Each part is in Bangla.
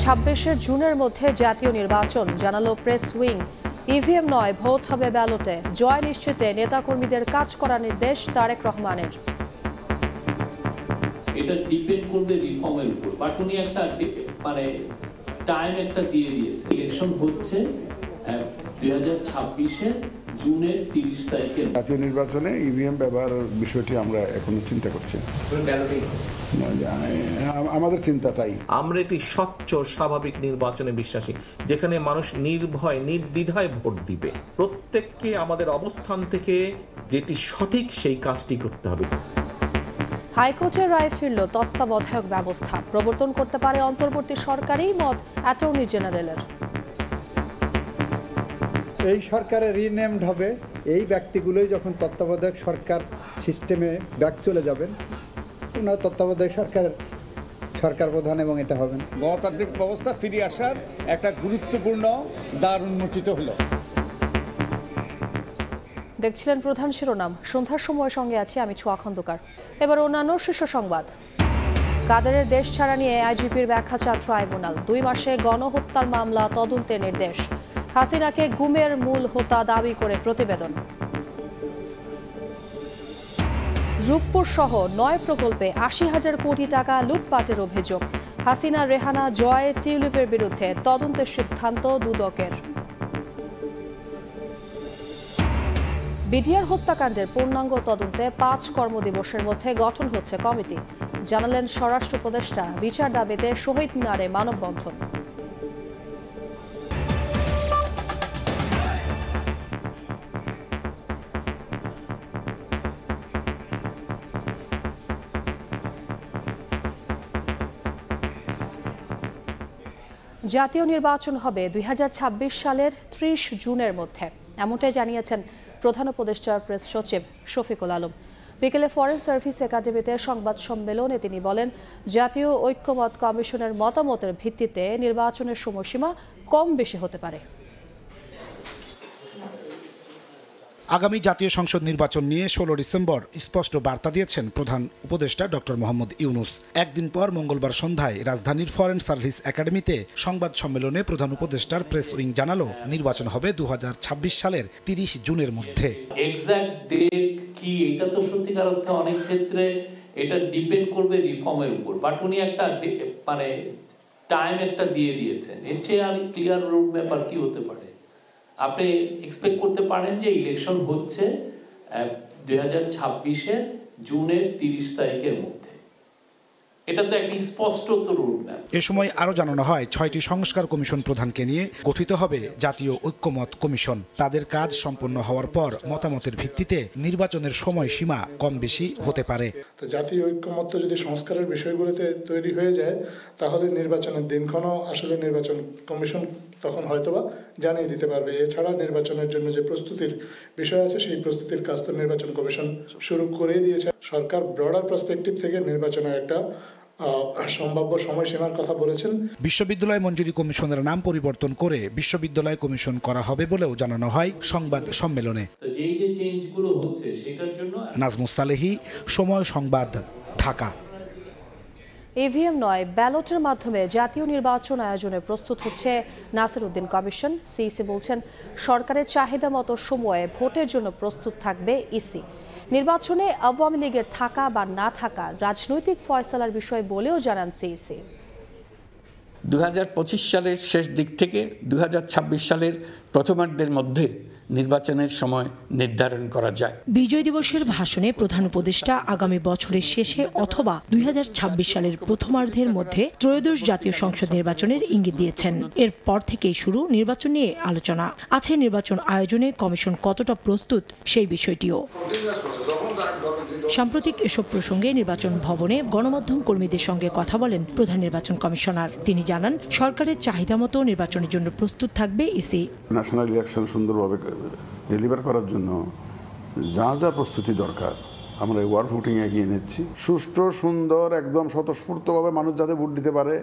2026 জুনের মধ্যে জাতীয় নির্বাচন, জানালো প্রেস উইং। ইভিএম নয়, ভোট হবে ব্যালটে। জয় নিশ্চিতে নেতাকর্মীদের কাজ করার নির্দেশ তারেক রহমানের। এটা ডিপেন্ড করবে রিফর্মের উপর, বাট উনি একটা টাইম একটা দিয়ে দিয়েছে। ইলেকশন হচ্ছে 2026-এর জুনের 30 তারিখে। জাতীয় নির্বাচনে ইভিএম ব্যবহারের বিষয়টি আমরা এখনো চিন্তা করছি। আমাদের চিন্তা তাই। আমরা একটি স্বচ্ছ স্বাভাবিক নির্বাচনে বিশ্বাসী, যেখানে মানুষ নির্ভয় নির্দ্বিধায় ভোট দিবে। প্রত্যেককে আমাদের অবস্থান থেকে যেটি সঠিক সেই কাজটি করতে হবে। হাইকোর্টের রায় ফিরল তত্ত্বাবধায়ক ব্যবস্থা প্রবর্তন করতে পারে অন্তর্বর্তী সরকারই মত অ্যাটর্নি জেনারেলের। এই সরকারে রিনেমড হবে, এই ব্যক্তিগুলোই যখন তত্ত্বাবধায়ক সরকার সিস্টেমে ব্যাক চলে যাবেন, ওনার তত্ত্বাবধায়ক সরকার প্রধান এবং এটা হবেন। গণতান্ত্রিক ব্যবস্থা ফিরে আসার একটা গুরুত্বপূর্ণ দ্বার উন্মোচিত হলো। দেখছিলেন প্রধান শিরোনাম। সন্ধ্যার সময় সঙ্গে আছি আমি ছোঁয়া খন্দকার। এবার অন্যান্য শীর্ষ সংবাদ। কাদেরের দেশ ছাড়া নিয়ে আইজিপির ব্যাখ্যা চান ট্রাইব্যুনাল। 2 মাসে গণহত্যার মামলা তদন্তের নির্দেশ। হাসিনাকে গুমের মূল হোতা দাবি করে প্রতিবেদন। রূপপুর সহ 9 প্রকল্পে 80,000 কোটি টাকা লুটপাটের অভিযোগ। হাসিনা, রেহানা, জয়, টিউলিপের বিরুদ্ধে তদন্তের সিদ্ধান্ত দুদকের। বিডিআর হত্যাকাণ্ডের পূর্ণাঙ্গ তদন্তে 5 কর্মদিবসের মধ্যে গঠন হচ্ছে কমিটি, জানালেন স্বরাষ্ট্র উপদেষ্টা। বিচার দাবিতে শহীদ মিনারে মানববন্ধন। জাতীয় নির্বাচন হবে 2026 সালের 30 জুনের মধ্যে, এমনটাই জানিয়েছেন প্রধান উপদেষ্টার প্রেস সচিব শফিকুল আলম। বিকেলে ফরেন সার্ভিস একাডেমিতে সংবাদ সম্মেলনে তিনি বলেন, জাতীয় ঐক্যমত কমিশনের মতামতের ভিত্তিতে নির্বাচনের সময়সীমা কম বেশি হতে পারে। আগামী জাতীয় সংসদ নির্বাচন নিয়ে 16 ডিসেম্বর স্পষ্ট বার্তা দিয়েছেন প্রধান উপদেষ্টা ডক্টর মোহাম্মদ ইউনূস। একদিন পর মঙ্গলবার সন্ধ্যায় রাজধানীর ফরেন সার্ভিস একাডেমিতে সংবাদ সম্মেলনে প্রধান উপদেষ্টার প্রেস উইং জানালো, নির্বাচন হবে 2026 সালের 30 জুনের মধ্যে। এক্সাক্ট ডেট কি এটা তো সত্যিকার অর্থে অনেক ক্ষেত্রে এটা ডিপেন্ড করবে রিফর্মের উপর, বাট উনি একটা টাইম একটা দিয়ে দিয়েছেন। এর চেয়ে আর ক্লিয়ার রোড ম্যাপ আর কি হতে পারে? আপনি এক্সপেক্ট করতে পারেন যে ইলেকশন হচ্ছে 2026-এর জুনের 30 তারিখের মধ্যে। এটা তো একটি স্পষ্ট রোড ম্যাপ। এ সময় আরও জানানো হয়, 6টি সংস্কার কমিশন প্রধানকে নিয়ে গঠিত হবে জাতীয় ঐক্যমত কমিশন। তাদের কাজ সম্পন্ন হওয়ার পর মতামতের ভিত্তিতে নির্বাচনের সময়সীমা কম বেশি হতে পারে। তো জাতীয় ঐক্যমত যদি সংস্কারের বিষয়গুলোতে তৈরি হয়ে যায়, তাহলে নির্বাচনের দিনক্ষণও আসলে নির্বাচন কমিশন তখন হয়তোবা জানিয়ে দিতে পারবে। এছাড়া নির্বাচনের জন্য যে প্রস্তুতির বিষয় আছে, সেই প্রস্তুতির কাজ তো নির্বাচন কমিশন শুরু করেই দিয়েছে। সরকার ব্রডার পার্সপেক্টিভ থেকে নির্বাচনের একটা সম্ভাব্য সময়সীমার কথা বলেছেন। বিশ্ববিদ্যালয় মঞ্জুরি কমিশনের নাম পরিবর্তন করে বিশ্ববিদ্যালয় কমিশন করা হবে বলেও জানানো হয় সংবাদ সম্মেলনে। নাজমুস সালেহী, সময় সংবাদ, ঢাকা। ইভিএম নয়, ব্যালটের মাধ্যমে জাতীয় নির্বাচন আয়োজনে প্রস্তুত হচ্ছে নাসিরউদ্দিন কমিশন। সিইসি বলছেন, সরকারের চাহিদা মতো সময়ে ভোটের জন্য প্রস্তুত থাকবে ইসি। নির্বাচনে আওয়ামী লীগের থাকা বা না থাকা রাজনৈতিক ফয়সালার বিষয় বলেও জানান সিইসি। 2025 সালের শেষ দিক থেকে 2026 সালের প্রথমার্ধের মধ্যে নির্বাচনের সময় নির্ধারণ করা যায়। বিজয় দিবসের ভাষণে প্রধান উপদেষ্টা আগামী বছরের শেষে অথবা 2026 সালের প্রথমার্ধের মধ্যে ত্রয়োদশ জাতীয় সংসদ নির্বাচনের ইঙ্গিত দিয়েছেন। এরপর থেকেই শুরু নির্বাচন নিয়ে আলোচনা। আছে নির্বাচন আয়োজনে কমিশন কতটা প্রস্তুত সেই বিষয়টিও। সাম্প্রতিক এসব প্রসঙ্গে নির্বাচন ভবনে গণমাধ্যম কর্মীদের সঙ্গে কথা বলেন প্রধান নির্বাচন কমিশনার। তিনি জানান, সরকারের চাহিদা মতো নির্বাচনের জন্য প্রস্তুত থাকবে ইসি। ন্যাশনাল ইলেকশন সুন্দরভাবে ডেলিভার করার জন্য যা যা প্রস্তুতি দরকার আমরা ওয়ার্ড ভোটিং এগিয়ে নিচ্ছি। সুষ্ঠু, সুন্দর, একদম স্বতঃস্ফূর্তভাবে মানুষ যাতে ভোট দিতে পারে,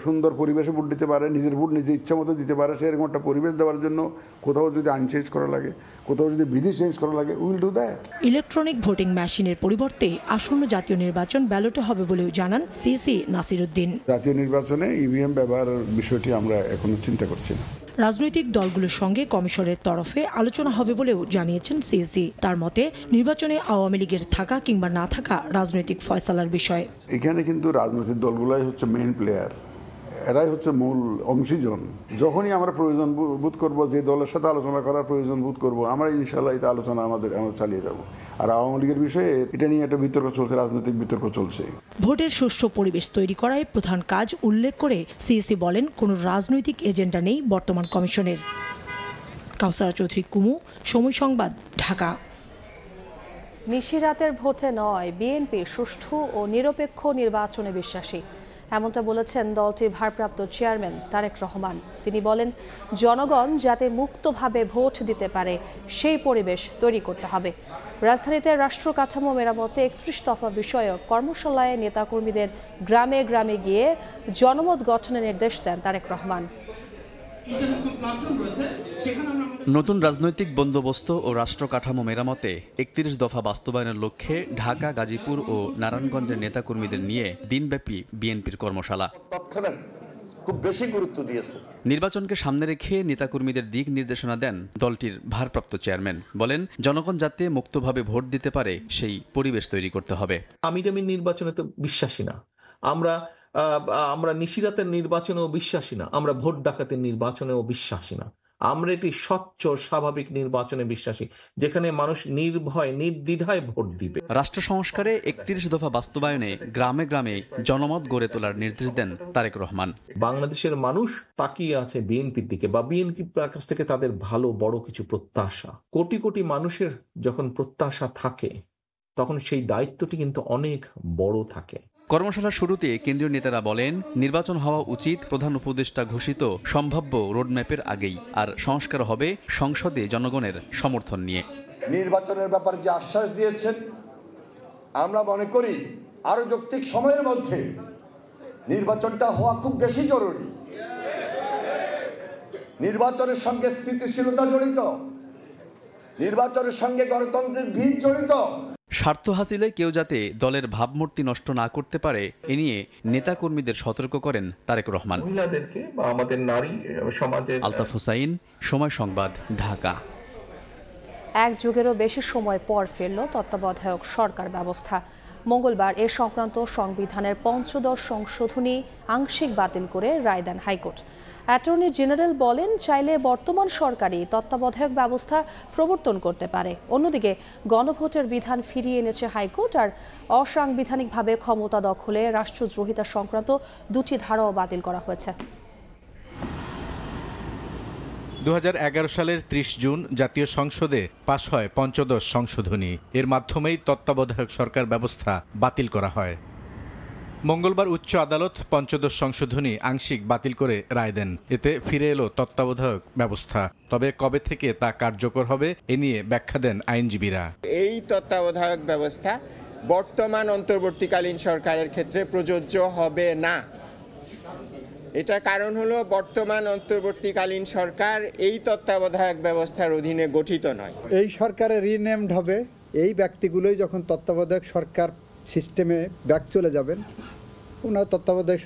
সুন্দর পরিবেশে ভোট দিতে পারে, নিজের ভোট নিজের ইচ্ছা মতো দিতে পারে, সেরকম একটা পরিবেশ দেওয়ার জন্য কোথাও যদি আইন চেঞ্জ করা লাগে, কোথাও যদি বিধি চেঞ্জ করা লাগে, will do that. Electronic voting মেশিনের পরিবর্তে আসন্ন জাতীয় নির্বাচন ব্যালটে হবে বলেও জানান সিএসি নাসিরউদ্দিন। জাতীয় নির্বাচনে ইভিএম ব্যবহারের বিষয়টি আমরা এখনো চিন্তা করছি না। রাজনৈতিক দলগুলোর সঙ্গে কমিশনের তরফে আলোচনা হবে বলেও জানিয়েছেন সিএসি। তার মতে নির্বাচনে আওয়ামী লীগের থাকা কিংবা না থাকা রাজনৈতিক ফয়সালার বিষয়। এখানে কিন্তু রাজনৈতিক দলগুলাই হচ্ছে মেইন প্লেয়ার, এরাই হচ্ছে মূল অংশীজন। যখনই আমরা প্রয়োজন বোধ করব, যে দলের সাথে আলোচনা করার প্রয়োজন বোধ করব, আমরা ইনশাল্লাহ এটা আলোচনা আমরা চালিয়ে যাব। আর আওয়ামী লীগের বিষয়ে এটা নিয়ে একটা বিতর্ক চলছে, রাজনৈতিক বিতর্ক চলছে। ভোটের সুষ্ঠু পরিবেশ তৈরি করাই প্রধান কাজ উল্লেখ করে সিএসি বলেন, কোনো রাজনৈতিক এজেন্ডা নেই বর্তমান কমিশনের। কাউসারা চৌধুরী কুমু, সময় সংবাদ, ঢাকা। নিশিরাতের ভোটে নয়, বিএনপি সুষ্ঠু ও নিরপেক্ষ নির্বাচনে বিশ্বাসী, এমনটা বলেছেন দলটির ভারপ্রাপ্ত চেয়ারম্যান তারেক রহমান। তিনি বলেন, জনগণ যাতে মুক্তভাবে ভোট দিতে পারে সেই পরিবেশ তৈরি করতে হবে। রাজধানীতে রাষ্ট্র কাঠামো মেরামতে 31 দফা বিষয়ক কর্মশালায় নেতাকর্মীদের গ্রামে গ্রামে গিয়ে জনমত গঠনের নির্দেশ দেন তারেক রহমান। নতুন রাজনৈতিক বন্দোবস্ত ও রাষ্ট্র কাঠামো মেরামতে 31 দফা বাস্তবায়নের লক্ষ্যে ঢাকা, গাজীপুর ও নারায়ণগঞ্জের নেতাকর্মীদের নিয়ে দিনব্যাপী বিএনপির কর্মশালা তৎক্ষণাৎ খুব বেশি গুরুত্ব দিয়েছে। নির্বাচনকে সামনে রেখে নেতাকর্মীদের দিক নির্দেশনা দেন দলটির ভারপ্রাপ্ত চেয়ারম্যান। বলেন, জনগণ যাতে মুক্তভাবে ভোট দিতে পারে সেই পরিবেশ তৈরি করতে হবে। আমি নির্বাচনে তো বিশ্বাসী না, আমরা নিশিরাতের নির্বাচনেও বিশ্বাসী না, আমরা ভোট ডাকাতের নির্বাচনেও বিশ্বাসী না। আমরা একটি স্বচ্ছ স্বাভাবিক নির্বাচনে বিশ্বাসী, যেখানে মানুষ নির্ভয় নির্দ্বিধায় ভোট দিবে। রাষ্ট্র সংস্কারে 31 দফা বাস্তবায়নে গ্রামে গ্রামে জনমত গড়ে তোলার নির্দেশ দেন তারেক রহমান। বাংলাদেশের মানুষ তাকিয়ে আছে বিএনপির দিকে, বা বিএনপির কাছ থেকে তাদের ভালো বড় কিছু প্রত্যাশা। কোটি কোটি মানুষের যখন প্রত্যাশা থাকে, তখন সেই দায়িত্বটি কিন্তু অনেক বড় থাকে। কর্মশালার শুরুতে কেন্দ্রীয় নেতারা বলেন, নির্বাচন হওয়া উচিত প্রধান উপদেষ্টা ঘোষিত সম্ভাব্য রোডম্যাপের আগেই, আর সংস্কার হবে সংসদে জনগণের সমর্থন নিয়ে। নির্বাচনের ব্যাপারে যে আশ্বাস দিয়েছেন, আমরা মনে করি আরো যৌক্তিক সময়ের মধ্যে নির্বাচনটা হওয়া খুব বেশি জরুরি। নির্বাচনের সঙ্গে স্থিতিশীলতা জড়িত, নির্বাচনের সঙ্গে গণতন্ত্রের ভিত জড়িত। স্বার্থ হাসিলে কেউ যাতে দলের ভাবমূর্তি নষ্ট না করতে পারে এ নিয়ে নেতাকর্মীদের সতর্ক করেন তারেক রহমান। মহিলাদেরকে বা আমাদের নারী সমাজের। আলতাফ হোসাইন, সময় সংবাদ, ঢাকা। এক যুগেরও বেশি সময় পর ফিরল তত্ত্বাবধায়ক সরকার ব্যবস্থা। মঙ্গলবার এ সংক্রান্ত সংবিধানের ৫ম সংশোধনী আংশিক বাতিল করে রায় দেন হাইকোর্ট। অ্যাটর্নি জেনারেল বলেন, চাইলে বর্তমান সরকারই তত্ত্বাবধায়ক ব্যবস্থা প্রবর্তন করতে পারে। অন্যদিকে গণভোটের বিধান ফিরিয়ে এনেছে হাইকোর্ট, আর অসাংবিধানিকভাবে ক্ষমতা দখলে রাষ্ট্রদ্রোহিতা সংক্রান্ত 2টি ধারাও বাতিল করা হয়েছে। 2011 সালের 30 জুন জাতীয় সংসদে পাশ হয় ৫ম সংশোধনী। এর মাধ্যমেই তত্ত্বাবধায়ক সরকার ব্যবস্থা বাতিল করা হয়। মঙ্গলবার উচ্চ আদালত ৫ম সংশোধনী আংশিক বাতিল করে রায় দেন। এতে ফিরে এলো তত্ত্বাবধায়ক ব্যবস্থা। তবে কবে থেকে তা কার্যকর হবে এ নিয়ে ব্যাখ্যা দেন আইনজীবীরা। এই তত্ত্বাবধায়ক ব্যবস্থা বর্তমান অন্তর্বর্তীকালীন সরকারের ক্ষেত্রে প্রযোজ্য হবে না। এটার কারণ হলো, বর্তমান অন্তর্বর্তীকালীন সরকার এই তত্ত্বাবধায়ক ব্যবস্থার অধীনে গঠিত নয়। এই সরকারে রিনেমড হবে, এই ব্যক্তিগুলোই যখন তত্ত্বাবধায়ক সরকার সিস্টেমে ব্যাক চলে যাবেন, ওনার তত্ত্বাবধায়ক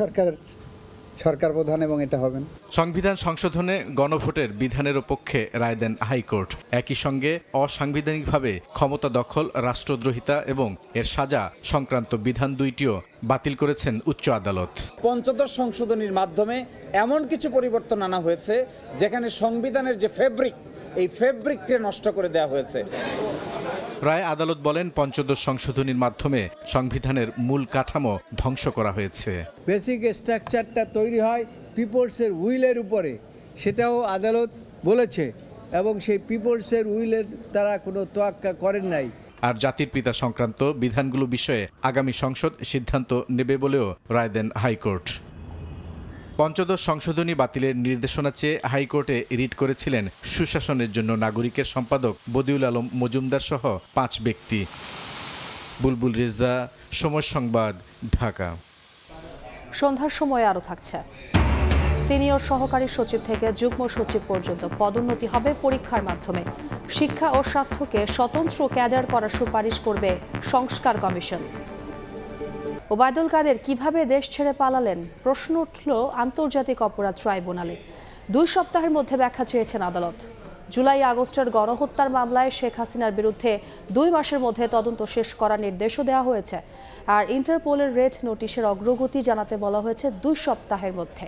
সরকার প্রধান এবং এটা হবেন। সংবিধান সংশোধনে গণভোটের বিধানের পক্ষে রায় দেন হাইকোর্ট। একই সঙ্গে অসাংবিধানিকভাবে ক্ষমতা দখল, রাষ্ট্রদ্রোহিতা এবং এর সাজা সংক্রান্ত বিধান 2টিও বাতিল করেছেন উচ্চ আদালত। ৫ম সংশোধনীর মাধ্যমে এমন কিছু পরিবর্তন আনা হয়েছে যেখানে সংবিধানের যে ফেব্রিক, এই ফেব্রিককে নষ্ট করে দেওয়া হয়েছে। রায় আদালত বলেন, ৫ম সংশোধনীর মাধ্যমে সংবিধানের মূল কাঠামো ধ্বংস করা হয়েছে। বেসিক স্ট্রাকচারটা তৈরি হয় পিপলসের উইলের উপরে, সেটাও আদালত বলেছে, এবং সেই পিপলসের উইলের তারা কোনো তোয়াক্কা করেন নাই। আর জাতির পিতা সংক্রান্ত বিধানগুলো বিষয়ে আগামী সংসদ সিদ্ধান্ত নেবে বলেও রায় দেন হাইকোর্ট। ৫ম সংশোধনী বাতিলের নির্দেশনা চেয়ে হাইকোর্টে রিট করেছিলেন সুশাসনের জন্য নাগরিকের সম্পাদক বদিউল আলম মজুমদার সহ 5 ব্যক্তি। বুলবুল রেজা, সময় সংবাদ, ঢাকা। সন্ধ্যার সময় আরও থাকছে। সিনিয়র সহকারী সচিব থেকে যুগ্ম সচিব পর্যন্ত পদোন্নতি হবে পরীক্ষার মাধ্যমে। শিক্ষা ও স্বাস্থ্যকে স্বতন্ত্র ক্যাডার করার সুপারিশ করবে সংস্কার কমিশন। ওবায়দুল কাদের কিভাবে দেশ ছেড়ে পালালেন প্রশ্ন উঠল আন্তর্জাতিক অপরাধ ট্রাইব্যুনালে। 2 সপ্তাহের মধ্যে ব্যাখ্যা চেয়েছেন আদালত। জুলাই আগস্টের গণহত্যার মামলায় শেখ হাসিনার বিরুদ্ধে 2 মাসের মধ্যে তদন্ত শেষ করার নির্দেশও দেওয়া হয়েছে। আর ইন্টারপোলের রেড নোটিশের অগ্রগতি জানাতে বলা হয়েছে 2 সপ্তাহের মধ্যে।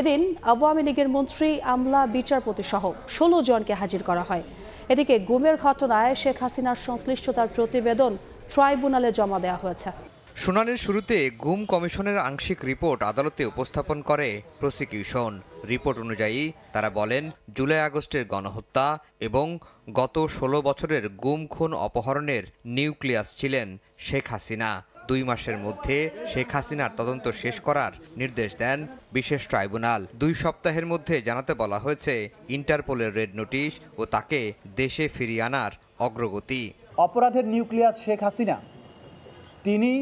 এদিন আওয়ামী লীগের মন্ত্রী, আমলা, বিচারপতি সহ 16 জনকে হাজির করা হয়। এদিকে গুমের ঘটনায় শেখ হাসিনার সংশ্লিষ্টতার প্রতিবেদন ট্রাইব্যুনালে জমা দেওয়া হয়েছে। শুনানির শুরুতে গুম কমিশনের আংশিক রিপোর্ট আদালতে উপস্থাপন করে প্রসিকিউশন। রিপোর্ট অনুযায়ী তারা বলেন, জুলাই আগস্টের গণহত্যা এবং গত 16 বছরের গুম খুন অপহরণের নিউক্লিয়াস ছিলেন শেখ হাসিনা। 2 মাসের মধ্যে শেখ হাসিনার তদন্ত শেষ করার নির্দেশ দেন বিশেষ ট্রাইব্যুনাল। 2 সপ্তাহের মধ্যে জানাতে বলা হয়েছে ইন্টারপোলের রেড নোটিশ ও তাকে দেশে ফিরিয়ে আনার অগ্রগতি। অপরাধের নিউক্লিয়াস শেখ হাসিনা, তিনি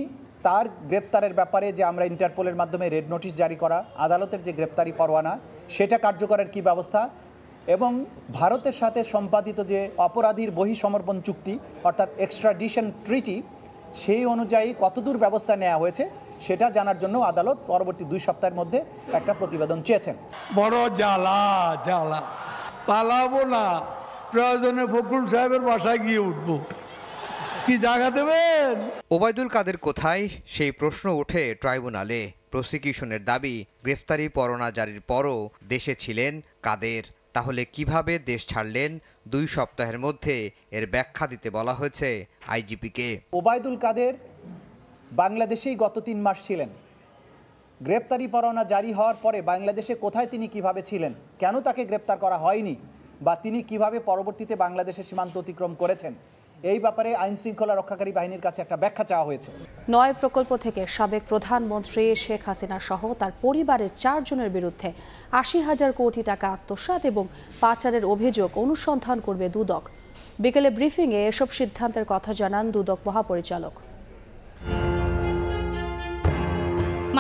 তার গ্রেপ্তারের ব্যাপারে যে আমরা ইন্টারপোলের মাধ্যমে রেড নোটিশ জারি করা, আদালতের যে গ্রেপ্তারি পরোয়ানা সেটা কার্যকরের কি ব্যবস্থা, এবং ভারতের সাথে সম্পাদিত যে অপরাধীর বহিঃসমর্পণ চুক্তি অর্থাৎ এক্সট্রাডিশন ট্রিটি, সেই অনুযায়ী কতদূর ব্যবস্থা নেওয়া হয়েছে সেটা জানার জন্য আদালত পরবর্তী 2 সপ্তাহের মধ্যে একটা প্রতিবেদন চেয়েছেন। বড় জ্বালা জ্বালা, পালাবো না, প্রয়োজনে ফখরুল সাহেবের বাসায় গিয়ে উঠবো, কি জায়গা দেবেন? ওবায়দুল কাদের কোথায়, সেই প্রশ্ন ওঠে ট্রাইব্যুনালে। প্রসিকিউশনের দাবি, গ্রেফতারি পরোয়ানা জারির পরও দেশে ছিলেন কাদের। তাহলে কিভাবে দেশ ছাড়লেন? 2 সপ্তাহের মধ্যে এর ব্যাখ্যা দিতে বলা হয়েছে আইজিপিকে। ওবায়দুল কাদের বাংলাদেশেই গত 3 মাস ছিলেন। গ্রেপ্তারি পরোয়ানা জারি হওয়ার পরে বাংলাদেশে কোথায় তিনি কিভাবে ছিলেন, কেন তাকে গ্রেপ্তার করা হয়নি, বা তিনি কিভাবে পরবর্তীতে বাংলাদেশের সীমান্ত অতিক্রম করেছেন, এই ব্যাপারে আইন শৃঙ্খলা রক্ষাকারী বাহিনীর কাছে একটা ব্যাখ্যা চাওয়া হয়েছে। 9 প্রকল্প থেকে সাবেক প্রধানমন্ত্রী শেখ হাসিনা সহ তার পরিবারের 4 জনের বিরুদ্ধে 80,000 কোটি টাকা আত্মসাৎ এবং পাচারের অভিযোগ অনুসন্ধান করবে দুদক। বিকেলে ব্রিফিংয়ে এসব সিদ্ধান্তের কথা জানান দুদক মহাপরিচালক।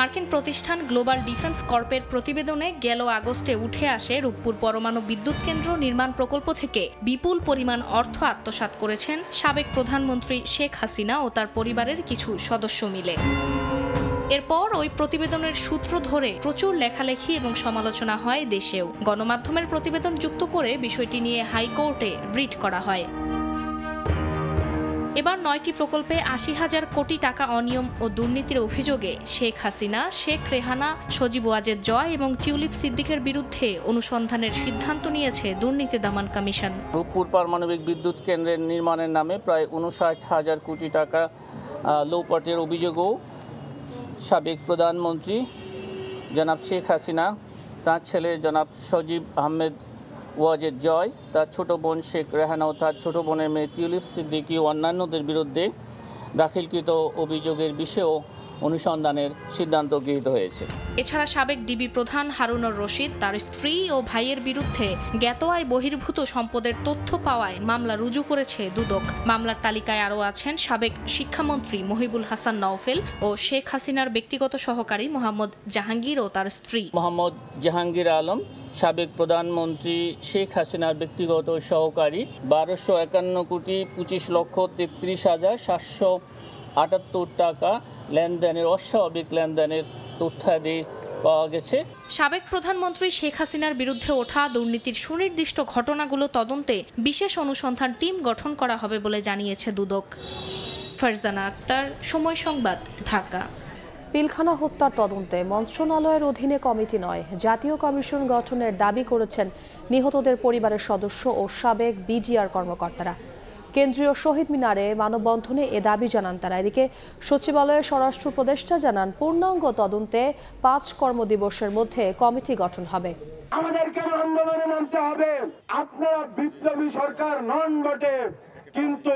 মার্কিন প্রতিষ্ঠান গ্লোবাল ডিফেন্স কর্পের প্রতিবেদনে গেল আগস্টে উঠে আসে রূপপুর পরমাণু বিদ্যুৎ কেন্দ্র নির্মাণ প্রকল্প থেকে বিপুল পরিমাণ অর্থ আত্মসাৎ করেছেন সাবেক প্রধানমন্ত্রী শেখ হাসিনা ও তার পরিবারের কিছু সদস্য মিলে। এরপর ওই প্রতিবেদনের সূত্র ধরে প্রচুর লেখালেখি এবং সমালোচনা হয় দেশেও। গণমাধ্যমের প্রতিবেদন যুক্ত করে বিষয়টি নিয়ে হাইকোর্টে রিট করা হয়। এবার 9টি প্রকল্পে 80,000 কোটি টাকা অনিয়ম ও দুর্নীতির অভিযোগে শেখ হাসিনা, শেখ রেহানা, সজীব ওয়াজেদ জয় এবং টিউলিপ সিদ্দিকের বিরুদ্ধে অনুসন্ধানের সিদ্ধান্ত নিয়েছে দুর্নীতি দমন কমিশন। রূপপুর পারমাণবিক বিদ্যুৎ কেন্দ্রের নির্মাণের নামে প্রায় 59,000 কোটি টাকা লুটপাটের অভিযোগও সাবেক প্রধানমন্ত্রী জনাব শেখ হাসিনা, তার ছেলে জনাব সজীব আহমেদ ওয়াজেদ জয়, তার ছোট বোন শেখ রেহানা ও তার ছোট বোনের মেয়ে টিউলিপ সিদ্দিকী ও অন্যান্যদের বিরুদ্ধে দাখিলকৃত অভিযোগের বিষয়েও অনুসন্ধানের সিদ্ধান্ত গৃহীত হয়েছে। এছাড়া সাবেক ডিবি প্রধান হারুনুর রশিদ, তার স্ত্রী ও ভাইয়ের বিরুদ্ধে জ্ঞাত আয় বহির্ভূত সম্পদের তথ্য পাওয়ায় মামলা রুজু করেছে দুদক। মামলার তালিকায় আরও আছেন সাবেক শিক্ষামন্ত্রী মহিবুল হাসান নওফেল ও শেখ হাসিনার ব্যক্তিগত সহকারী মোহাম্মদ জাহাঙ্গীর ও তার স্ত্রী। মোহাম্মদ জাহাঙ্গীর আলম, সাবেক প্রধানমন্ত্রী শেখ হাসিনার ব্যক্তিগত সহকারী, 1251 কোটি 25,33,778 টাকা লেনদেনের অস্বাভাবিক লেনদেনের তথ্যাদি পাওয়া গেছে। সাবেক প্রধানমন্ত্রী শেখ হাসিনার বিরুদ্ধে ওঠা দুর্নীতির সুনির্দিষ্ট ঘটনাগুলো তদন্তে বিশেষ অনুসন্ধান টিম গঠন করা হবে বলে জানিয়েছে দুদক। ফারজানা আক্তার, সময় সংবাদ, ঢাকা। পিলখানা হত্যার তদন্তে মন্ত্রণালয়ের অধীনে কমিটি নয়, জাতীয় কমিশন গঠনের দাবি করেছেন নিহতদের পরিবারের সদস্য ও সাবেক বিডিআর কর্মকর্তারা। কেন্দ্রীয় শহীদ মিনারে মানববন্ধনে এ দাবি জানান তারা। এদিকে সচিবালয়ের স্বরাষ্ট্র উপদেষ্টা জানান, পূর্ণাঙ্গ তদন্তে 5 কর্মদিবসের মধ্যে কমিটি গঠন হবে। আমাদের কেন আন্দোলনে নামতে হবে? আপনারা বিপ্লবী সরকার নন বটে, কিন্তু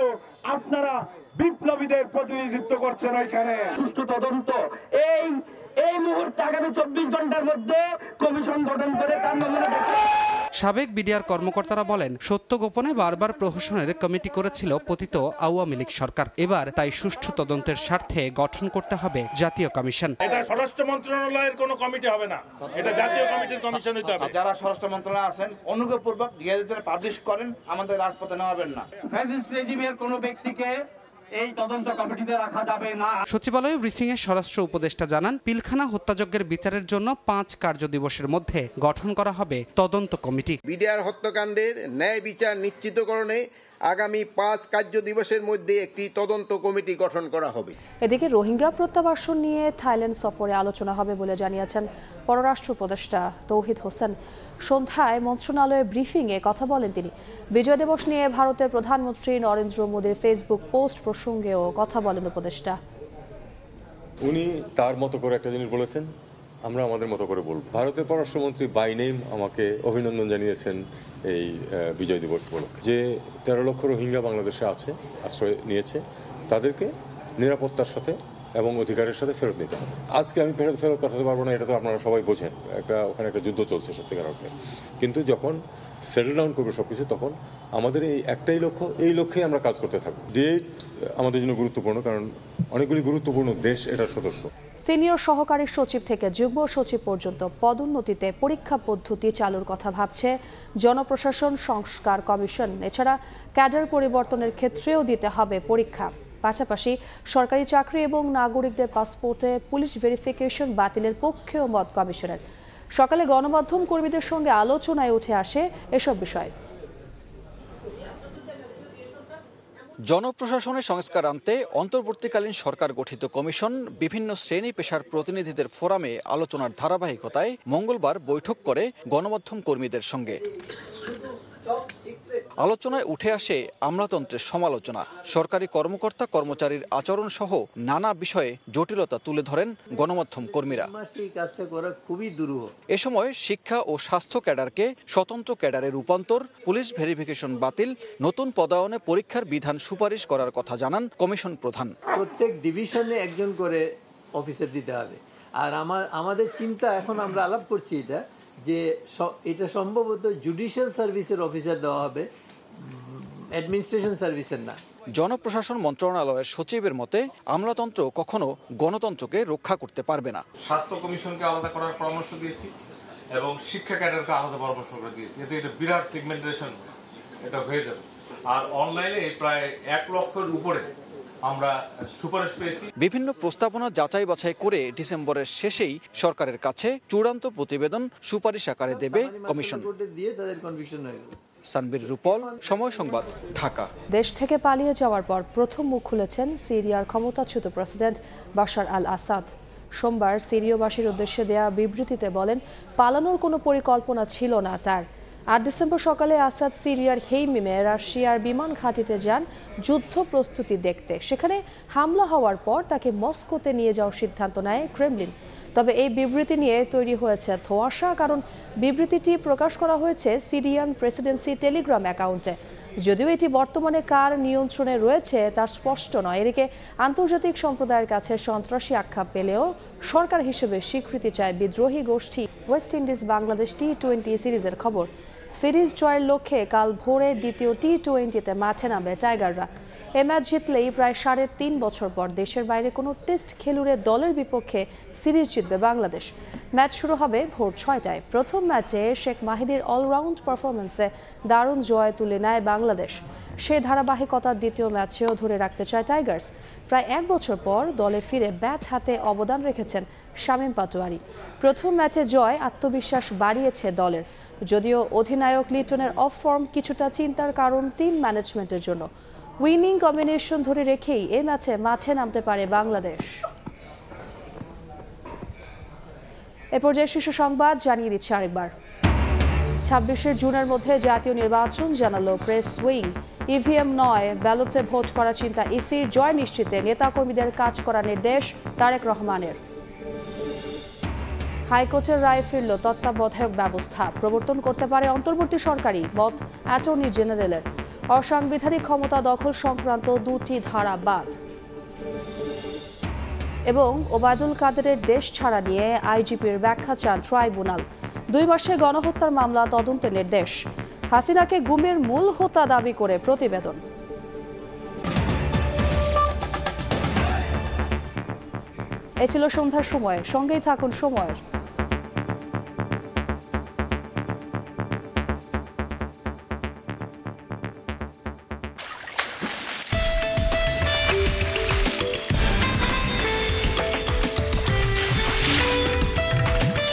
আপনারা বিপ্লবীদের প্রতিনিধিত্ব করছেন ওইখানে। সুষ্ঠু তদন্ত এই মুহূর্তে আগামী 24 ঘন্টার মধ্যে কমিশন গঠন করে তার নমুনা সাবেক বিডিআর কর্মকর্তারা বলেন, সত্য গোপনে বারবার প্রহসনের কমিটি করেছিল পতিত আওয়ামী লীগ সরকার। এবার তাই সুষ্ঠু তদন্তের স্বার্থে গঠন করতে হবে জাতীয় কমিশন। এটা স্বরাষ্ট্র মন্ত্রণালয়ের কোনো কমিটি হবে না, এটা জাতীয় কমিটির কমিশন হতে হবে। যারা স্বরাষ্ট্র মন্ত্রণালয়ে আছেন অনুগ্রহপূর্বক গেজেটে পাবলিশ করেন, আমাদের রাজপথে নেওয়াবেন না। ফ্যাসিস্ট রেজিমের কোনো ব্যক্তিকে এই তদন্ত কমিটিতে রাখা যাবে না। সচিবালয়ে ব্রিফিংয়ে স্বরাষ্ট্র উপদেষ্টা জানান, পিলখানা হত্যাযজ্ঞের বিচারের জন্য 5 কার্যদিবসের মধ্যে গঠন করা হবে তদন্ত কমিটি। বিডিআর হত্যাকাণ্ডের ন্যায় বিচার নিশ্চিতকরণে আগামী 5 কার্যদিবসের মধ্যে একটি তদন্ত কমিটি গঠন করা হবে। এদিকে রোহিঙ্গা প্রত্যাবাসন নিয়ে থাইল্যান্ড সফরে আলোচনা হবে বলে জানিয়েছেন পররাষ্ট্র উপদেষ্টা তৌহিদ হোসেন। সন্ধ্যায় মন্ত্রণালয়ের ব্রিফিংয়ে কথা বলেন তিনি। বিজয় দিবস নিয়ে ভারতের প্রধানমন্ত্রী নরেন্দ্র মোদীর ফেসবুক পোস্ট প্রসঙ্গেও কথা বলেন উপদেষ্টা। উনি তার মতো করে একটা জিনিস বলেছেন, আমরা আমাদের মতো করে বলব। ভারতের পররাষ্ট্রমন্ত্রী বাই নেম আমাকে অভিনন্দন জানিয়েছেন এই বিজয় দিবস উপলক্ষে, যে 13 লক্ষ রোহিঙ্গা বাংলাদেশে আছে, আশ্রয় নিয়েছে, তাদেরকে নিরাপত্তার সাথে এবং অধিকারের সাথে ফেরত নিতে হবে। আজকে আমি ফেরত পাঠাতে পারবো না, এটা তো আপনারা সবাই বোঝেন, ওখানে একটা যুদ্ধ চলছে সত্যিকার অর্থে। কিন্তু যখন সেটেল ডাউন করবে সবকিছু, তখন আমাদের এই একটাই লক্ষ্য, এই লক্ষ্যেই আমরা কাজ করতে থাকবো। ডেট আমাদের জন্য গুরুত্বপূর্ণ, কারণ অনেকগুলি গুরুত্বপূর্ণ দেশ এটার সদস্য। সিনিয়র সহকারী সচিব থেকে যুগ্ম সচিব পর্যন্ত পদোন্নতিতে পরীক্ষা পদ্ধতি চালুর কথা ভাবছে জনপ্রশাসন সংস্কার কমিশন। এছাড়া ক্যাডার পরিবর্তনের ক্ষেত্রেও দিতে হবে পরীক্ষা। পাশাপাশি সরকারি চাকরি এবং নাগরিকদের পাসপোর্টে পুলিশ ভেরিফিকেশন বাতিলের পক্ষেও মত কমিশনের। সকালে গণমাধ্যম কর্মীদের সঙ্গে আলোচনায় উঠে আসে এসব বিষয়। জনপ্রশাসনের সংস্কার আনতে অন্তর্বর্তীকালীন সরকার গঠিত কমিশন বিভিন্ন শ্রেণী পেশার প্রতিনিধিদের ফোরামে আলোচনার ধারাবাহিকতায় মঙ্গলবার বৈঠক করে গণমাধ্যম কর্মীদের সঙ্গে। আলোচনায় উঠে আসে আমলাতন্ত্রের সমালোচনা, সরকারি কর্মকর্তা কর্মচারীর আচরণ সহ নানা বিষয়ে জটিলতা তুলে ধরেন গণমাধ্যম কর্মীরা। এ সময় শিক্ষা ও স্বাস্থ্য ক্যাডারকে স্বতন্ত্র ক্যাডারে রূপান্তর, পুলিশ ভেরিফিকেশন বাতিল, নতুন পদায়নে পরীক্ষার বিধান সুপারিশ করার কথা জানান কমিশন প্রধান। প্রত্যেক ডিভিশনে একজন করে অফিসার দিতে হবে। আর আমাদের চিন্তা, এখন আমরা আলাপ করছি এটা সম্ভবত জুডিশিয়াল সার্ভিসের অফিসার দেওয়া হবে, অ্যাডমিনিস্ট্রেশন সার্ভিসের না। জনপ্রশাসন মন্ত্রণালয়ের সচিবের মতে আমলাতন্ত্র কখনো গণতন্ত্রকে রক্ষা করতে পারবে না। স্বাস্থ্য কমিশনকে আলাদা করার পরামর্শ দিয়েছি এবং শিক্ষা ক্যাডারকে আলাদা পরামর্শ করে দিয়েছি। এতে এটা বিরাট সেগমেন্টেশন এটা হয়ে যাবে। আর অনলাইনে প্রায় 1 লক্ষের উপরে আমরা সুপারিশ পেয়েছি। বিভিন্ন প্রস্তাবনা যাচাই বাছাই করে ডিসেম্বরের শেষেই সরকারের কাছে চূড়ান্ত প্রতিবেদন সুপারিশ আকারে দেবে কমিশন। সানবীর রূপল, সময় সংবাদ, ঢাকা। দেশ থেকে পালিয়ে যাওয়ার পর প্রথম মুখ খুলেছেন সিরিয়ার ক্ষমতাচ্যুত প্রেসিডেন্ট বাশার আল আসাদ। সোমবার সিরীয়বাসীর উদ্দেশ্যে দেয়া বিবৃতিতে বলেন, পালানোর কোনো পরিকল্পনা ছিল না তার। 8 ডিসেম্বর সকালে আসাদ সিরিয়ার হেইমিমে রাশিয়ার বিমান ঘাঁটিতে যান যুদ্ধ প্রস্তুতি দেখতে। সেখানে হামলা হওয়ার পর তাকে মস্কোতে নিয়ে যাওয়ার সিদ্ধান্ত নেয় ক্রেমলিন। তবে এই বিবৃতি নিয়ে তৈরি হয়েছে ধোঁয়াশা, কারণ বিবৃতিটি প্রকাশ করা হয়েছে সিরিয়ান প্রেসিডেন্সি টেলিগ্রাম অ্যাকাউন্টে। যদিও এটি বর্তমানে কার নিয়ন্ত্রণে রয়েছে তা স্পষ্ট নয়। এদিকে আন্তর্জাতিক সম্প্রদায়ের কাছে সন্ত্রাসী আখ্যা পেলেও সরকার হিসেবে স্বীকৃতি চায় বিদ্রোহী গোষ্ঠী। ওয়েস্ট ইন্ডিজ বাংলাদেশ টি-20 সিরিজের খবর। সিরিজ জয়ের লক্ষ্যে কাল ভোরে দ্বিতীয় টি-20তে মাঠে নামবে টাইগাররা। এ ম্যাচ জিতলেই প্রায় 3.5 বছর পর দেশের বাইরে কোনো টেস্ট খেলুড়ে দলের বিপক্ষে সিরিজ জিতবে বাংলাদেশ। ম্যাচ শুরু হবে ভোর 6টায়। প্রথম ম্যাচে শেখ মাহিদির অলরাউন্ড পারফরমেন্সে দারুণ জয় তুলে নেয় বাংলাদেশ। সে ধারাবাহিকতা দ্বিতীয় ম্যাচেও ধরে রাখতে চায় টাইগার্স। প্রায় 1 বছর পর দলে ফিরে ব্যাট হাতে অবদান রেখেছেন শামীম পাটোয়ারি। প্রথম ম্যাচে জয় আত্মবিশ্বাস বাড়িয়েছে দলের। যদিও অধিনায়ক লিটনের অফ ফর্ম কিছুটা চিন্তার কারণ টিম ম্যানেজমেন্টের জন্য। উইনিং কম্বিনেশন ধরে রেখেই এই ম্যাচে মাঠে নামতে পারে বাংলাদেশ। এ পর্যায়ে শীর্ষ সংবাদ জানিয়ে দিচ্ছে আরেকবার। 26 জুনের মধ্যে জাতীয় নির্বাচন জানালো প্রেস উইং। ইভিএম নয়, ব্যালটে ভোট করার চিন্তা ইসির। জয় নিশ্চিতে নেতাকর্মীদের কাজ করার নির্দেশ তারেক রহমানের। হাইকোর্টের রায় ফিরল তত্ত্বাবধায়ক ব্যবস্থা প্রবর্তন করতে পারে অন্তর্বর্তী সরকারই, মত অ্যাটর্নি জেনারেলের। অসাংবিধানিক ক্ষমতা দখল সংক্রান্ত 2টি ধারা বাদ। এবং ওবায়দুল কাদেরের দেশ ছাড়া নিয়ে আইজিপির ব্যাখ্যা চান ট্রাইব্যুনাল। 2 মাসে গণহত্যার মামলা তদন্তের নির্দেশ। হাসিনাকে গুমের মূল হোতা দাবি করে প্রতিবেদন। এ ছিল সন্ধ্যার সময়, সঙ্গেই থাকুন সময়ের।